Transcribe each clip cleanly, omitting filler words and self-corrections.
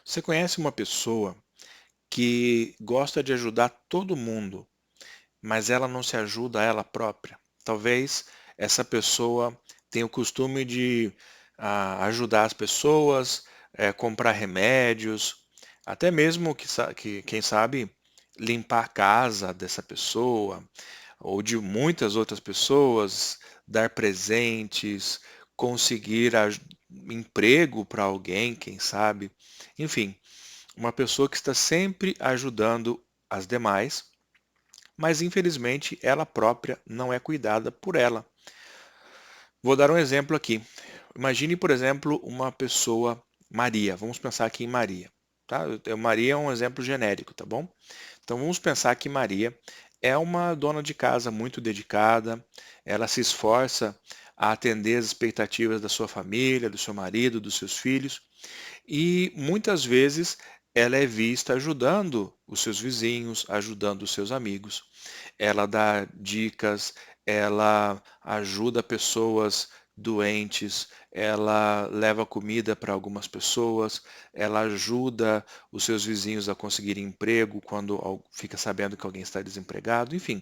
Você conhece uma pessoa que gosta de ajudar todo mundo, mas ela não se ajuda a ela própria? Talvez essa pessoa tenha o costume de ajudar as pessoas, comprar remédios, até mesmo quem sabe, limpar a casa dessa pessoa, ou de muitas outras pessoas, dar presentes, conseguir emprego para alguém, quem sabe. Enfim, uma pessoa que está sempre ajudando as demais, mas infelizmente ela própria não é cuidada por ela. Vou dar um exemplo aqui. Imagine, por exemplo, uma pessoa, Maria. Vamos pensar aqui em Maria. Tá? Maria é um exemplo genérico, tá bom? Então vamos pensar que Maria é uma dona de casa muito dedicada, ela se esforça a atender as expectativas da sua família, do seu marido, dos seus filhos, e muitas vezes ela é vista ajudando os seus vizinhos, ajudando os seus amigos. Ela dá dicas, ela ajuda pessoas doentes, ela leva comida para algumas pessoas, ela ajuda os seus vizinhos a conseguirem emprego quando fica sabendo que alguém está desempregado. Enfim,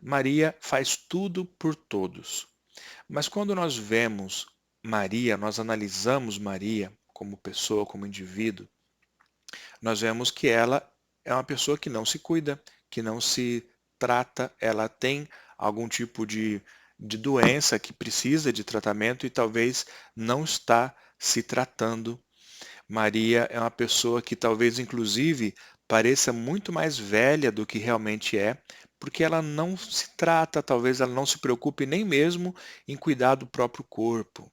Maria faz tudo por todos. Mas quando nós vemos Maria, nós analisamos Maria como pessoa, como indivíduo, nós vemos que ela é uma pessoa que não se cuida, que não se trata, ela tem algum tipo de doença que precisa de tratamento e talvez não está se tratando. Maria é uma pessoa que talvez, inclusive, pareça muito mais velha do que realmente é, porque ela não se trata, talvez ela não se preocupe nem mesmo em cuidar do próprio corpo.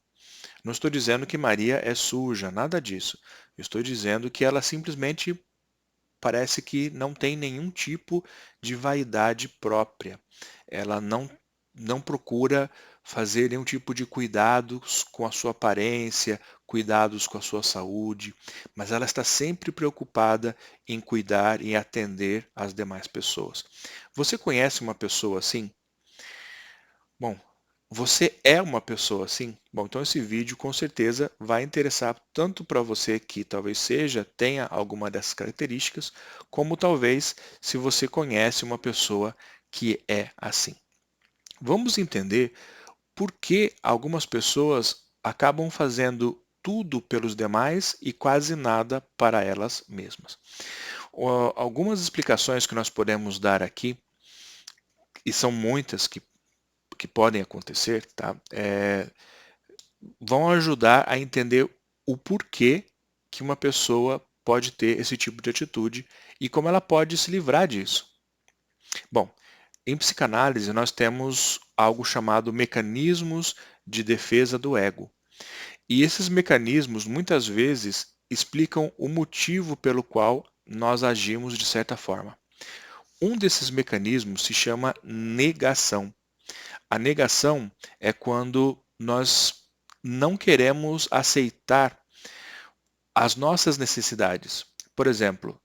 Não estou dizendo que Maria é suja, nada disso. Eu estou dizendo que ela simplesmente parece que não tem nenhum tipo de vaidade própria. Ela não procura fazer nenhum tipo de cuidados com a sua aparência, cuidados com a sua saúde, mas ela está sempre preocupada em cuidar e atender as demais pessoas. Você conhece uma pessoa assim? Bom, você é uma pessoa assim? Bom, então esse vídeo com certeza vai interessar tanto para você que talvez tenha alguma dessas características, como talvez se você conhece uma pessoa que é assim. Vamos entender por que algumas pessoas acabam fazendo tudo pelos demais e quase nada para elas mesmas. Algumas explicações que nós podemos dar aqui, e são muitas que podem acontecer, tá? Vão ajudar a entender o porquê que uma pessoa pode ter esse tipo de atitude e como ela pode se livrar disso. Bom, em psicanálise nós temos algo chamado mecanismos de defesa do ego. E esses mecanismos muitas vezes explicam o motivo pelo qual nós agimos de certa forma. Um desses mecanismos se chama negação. A negação é quando nós não queremos aceitar as nossas necessidades. Por exemplo,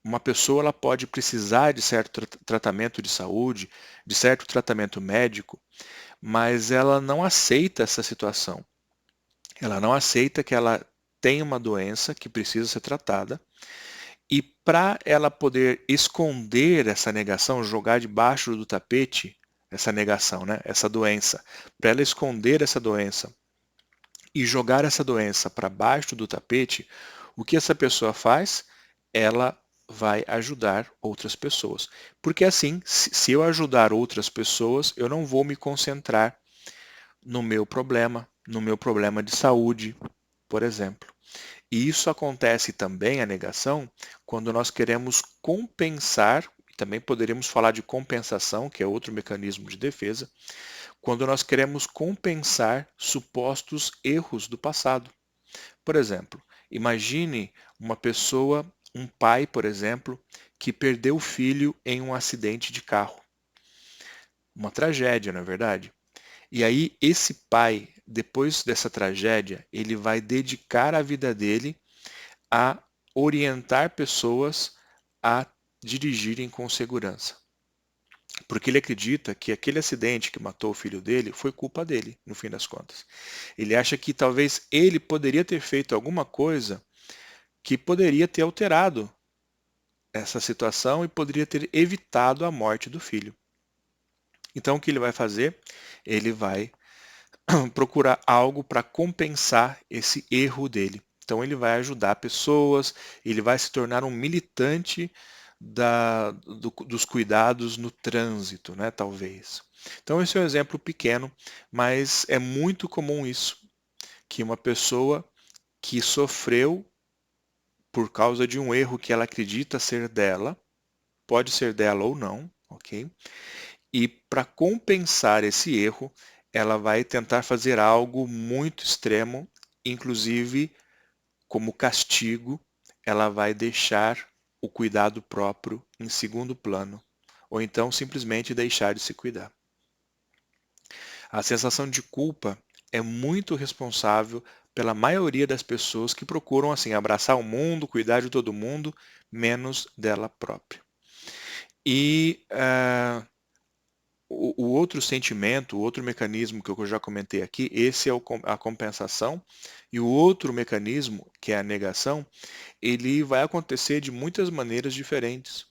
uma pessoa ela pode precisar de certo tratamento de saúde, de certo tratamento médico, mas ela não aceita essa situação. Ela não aceita que ela tem uma doença que precisa ser tratada e para ela poder esconder essa negação, jogar debaixo do tapete essa negação, né? Essa doença, para ela esconder essa doença e jogar essa doença para baixo do tapete, o que essa pessoa faz? Ela vai ajudar outras pessoas. Porque assim, se eu ajudar outras pessoas, eu não vou me concentrar no meu problema de saúde, por exemplo. E isso acontece também, a negação, quando nós queremos compensar, e também poderíamos falar de compensação, que é outro mecanismo de defesa, quando nós queremos compensar supostos erros do passado. Por exemplo, imagine uma pessoa, um pai, por exemplo, que perdeu o filho em um acidente de carro. Uma tragédia, não é verdade? E aí, esse pai, depois dessa tragédia, ele vai dedicar a vida dele a orientar pessoas a dirigirem com segurança. Porque ele acredita que aquele acidente que matou o filho dele foi culpa dele, no fim das contas. Ele acha que talvez ele poderia ter feito alguma coisa que poderia ter alterado essa situação e poderia ter evitado a morte do filho. Então, o que ele vai fazer? Ele vai procurar algo para compensar esse erro dele. Então, ele vai ajudar pessoas, ele vai se tornar um militante dos cuidados no trânsito, né, talvez. Então, esse é um exemplo pequeno, mas é muito comum isso, que uma pessoa que sofreu por causa de um erro que ela acredita ser dela, pode ser dela ou não, ok? E para compensar esse erro, ela vai tentar fazer algo muito extremo, inclusive como castigo, ela vai deixar o cuidado próprio em segundo plano, ou então simplesmente deixar de se cuidar. A sensação de culpa é muito responsável pela maioria das pessoas que procuram assim abraçar o mundo, cuidar de todo mundo, menos dela própria. E o outro sentimento, o outro mecanismo que eu já comentei aqui, esse é a compensação, e o outro mecanismo, que é a negação, ele vai acontecer de muitas maneiras diferentes.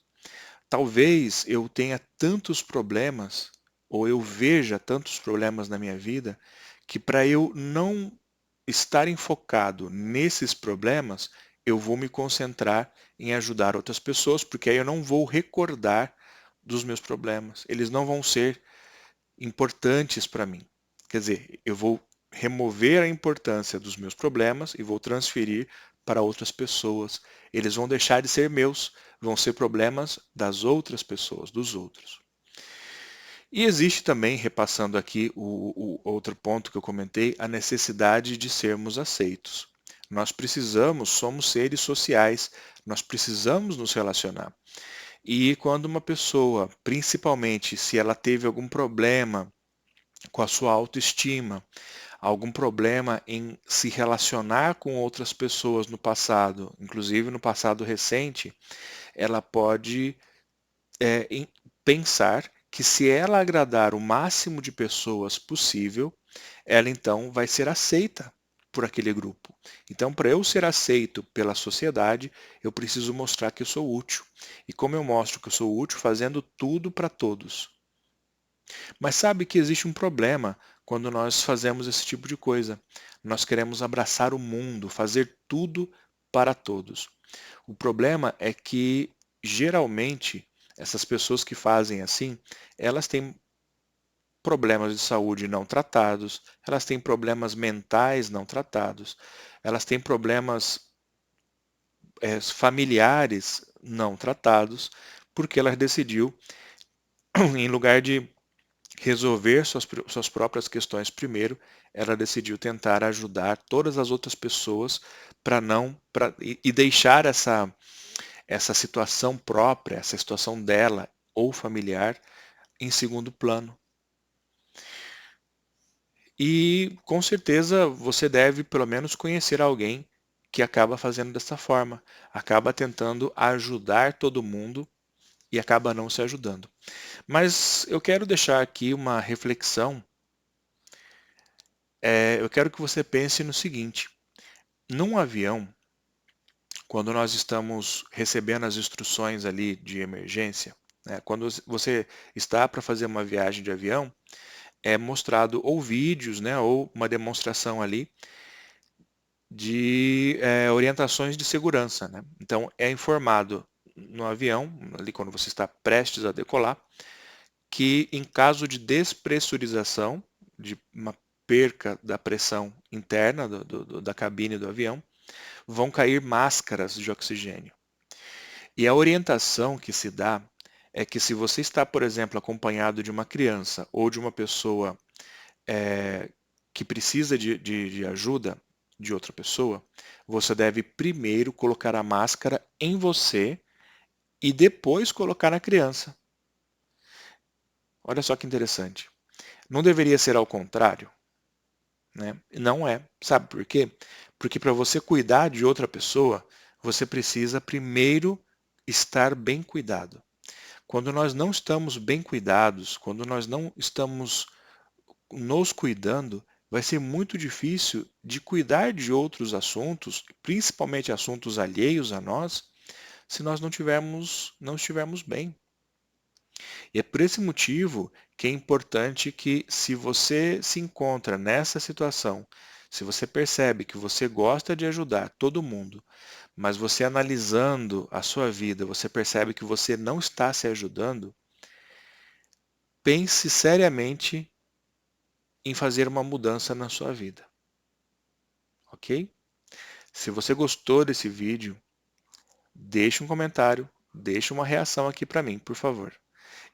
Talvez eu tenha tantos problemas, ou eu veja tantos problemas na minha vida, que para eu não estar enfocado nesses problemas, eu vou me concentrar em ajudar outras pessoas, porque aí eu não vou recordar dos meus problemas. Eles não vão ser importantes para mim. Quer dizer, eu vou remover a importância dos meus problemas e vou transferir para outras pessoas. Eles vão deixar de ser meus, vão ser problemas das outras pessoas, dos outros. E existe também, repassando aqui o outro ponto que eu comentei, a necessidade de sermos aceitos. Nós precisamos, somos seres sociais, nós precisamos nos relacionar. E quando uma pessoa, principalmente se ela teve algum problema com a sua autoestima, algum problema em se relacionar com outras pessoas no passado, inclusive no passado recente, ela pode pensar que se ela agradar o máximo de pessoas possível, ela então vai ser aceita por aquele grupo. Então, para eu ser aceito pela sociedade, eu preciso mostrar que eu sou útil. E como eu mostro que eu sou útil? Fazendo tudo para todos. Mas sabe que existe um problema quando nós fazemos esse tipo de coisa. Nós queremos abraçar o mundo, fazer tudo para todos. O problema é que, geralmente, essas pessoas que fazem assim, elas têm problemas de saúde não tratados, elas têm problemas mentais não tratados, elas têm problemas familiares não tratados, porque ela decidiu, em lugar de resolver suas próprias questões primeiro, ela decidiu tentar ajudar todas as outras pessoas e deixar essa situação própria, essa situação dela ou familiar em segundo plano. E com certeza você deve pelo menos conhecer alguém que acaba fazendo dessa forma, acaba tentando ajudar todo mundo e acaba não se ajudando. Mas eu quero deixar aqui uma reflexão. Eu quero que você pense no seguinte: num avião, quando nós estamos recebendo as instruções ali de emergência, né, quando você está para fazer uma viagem de avião, é mostrado ou vídeos, né, ou uma demonstração ali de orientações de segurança, né? Então é informado no avião, ali quando você está prestes a decolar, que em caso de despressurização, de uma perca da pressão interna da cabine do avião, vão cair máscaras de oxigênio. E a orientação que se dá é que se você está, por exemplo, acompanhado de uma criança ou de uma pessoa que precisa de ajuda de outra pessoa, você deve primeiro colocar a máscara em você e depois colocar na criança. Olha só que interessante. Não deveria ser ao contrário? Né? Não é. Sabe por quê? Porque para você cuidar de outra pessoa, você precisa primeiro estar bem cuidado. Quando nós não estamos bem cuidados, quando nós não estamos nos cuidando, vai ser muito difícil de cuidar de outros assuntos, principalmente assuntos alheios a nós, se nós não estivermos bem. E é por esse motivo que é importante que, se você se encontra nessa situação, se você percebe que você gosta de ajudar todo mundo, mas você analisando a sua vida, você percebe que você não está se ajudando, pense seriamente em fazer uma mudança na sua vida, ok? Se você gostou desse vídeo, deixe um comentário, deixe uma reação aqui para mim, por favor.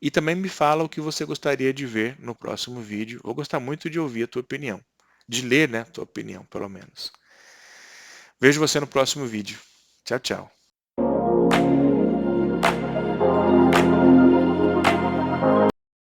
E também me fala o que você gostaria de ver no próximo vídeo. Vou gostar muito de ouvir a tua opinião. De ler, né, a tua opinião, pelo menos. Vejo você no próximo vídeo. Tchau, tchau.